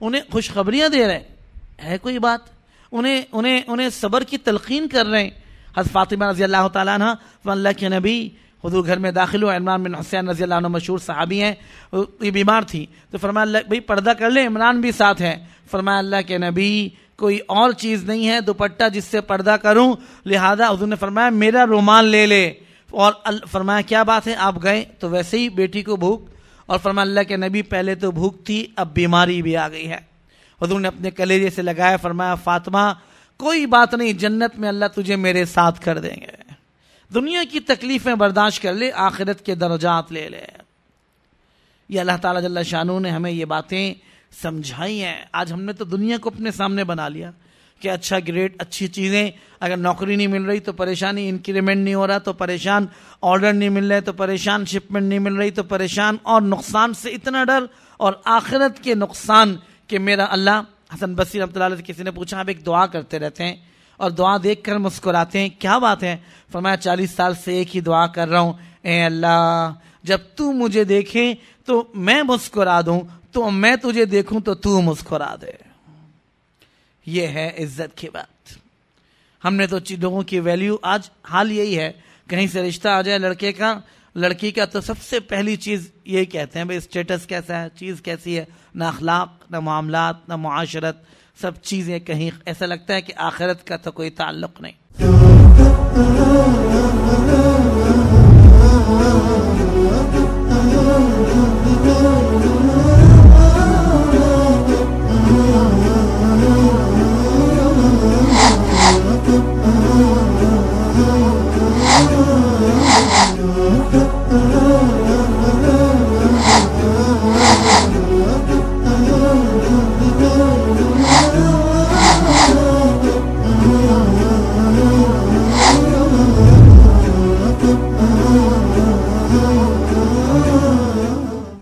उन्हें खुशखबरियां दे रहे हैं, कोई बात, उन्हें उन्हें उन्हें सब्र की तलकीन कर रहे हैं। हज़रत फातिमा रज़ी अल्लाह तआला अन्हा, अल्लाह के नबी हुजूर घर में दाखिल हुआ, इमरान बिन हुसैन रज़ी अल्लाह अन्हु मशहूर सहाबी हैं, ये बीमार थी, तो फरमाया अल्लाह भाई पर्दा कर ले, इमरान भी साथ है। फरमाया अल्लाह के नबी कोई और चीज़ नहीं है दुपट्टा जिससे पर्दा करूं, लिहाजा हुजूर ने फरमाया मेरा रुमाल ले ले। और फरमाया क्या बात है, आप गए तो वैसे ही बेटी को भूख, और फरमाया अल्लाह के नबी पहले तो भूख थी, अब बीमारी भी आ गई है। हुजूर ने अपने कलेजे से लगाया, फरमाया फातिमा कोई बात नहीं, जन्नत में अल्लाह तुझे मेरे साथ कर देंगे, दुनिया की तकलीफें बर्दाश्त कर ले, आखिरत के दर्जात ले ले। ये अल्लाह ताला जल्ला शानू ने हमें ये बातें समझाई हैं। आज हमने तो दुनिया को अपने सामने बना लिया कि अच्छा ग्रेड, अच्छी चीज़ें, अगर नौकरी नहीं मिल रही तो परेशानी, इंक्रीमेंट नहीं हो रहा तो परेशान, ऑर्डर नहीं मिल रहे तो परेशान, शिपमेंट नहीं मिल रही तो परेशान, और नुकसान से इतना डर, और आखिरत के नुकसान के मेरा अल्लाह। हसन बसरी रहमतुल्लाह अलैह से किसी ने पूछा, आप एक दुआ करते रहते हैं और दुआ देखकर मुस्कुराते हैं, क्या बात है? फरमाया 40 साल से एक ही दुआ कर रहा हूँ, ए अल्लाह जब तू मुझे देखे तो मैं मुस्कुरा दूं, तो मैं तुझे देखूं तो तू मुस्कुरा दे। ये है इज्जत की बात। हमने तो लोगों की वैल्यू, आज हाल यही है, कहीं से रिश्ता आ जाए लड़के का लड़की का, तो सबसे पहली चीज यही कहते हैं भाई स्टेटस कैसा है, चीज कैसी है, ना अखलाक, ना मामलात, ना मुआशरत, सब चीजें कहीं ऐसा लगता है कि आखिरत का तो कोई ताल्लुक नहीं।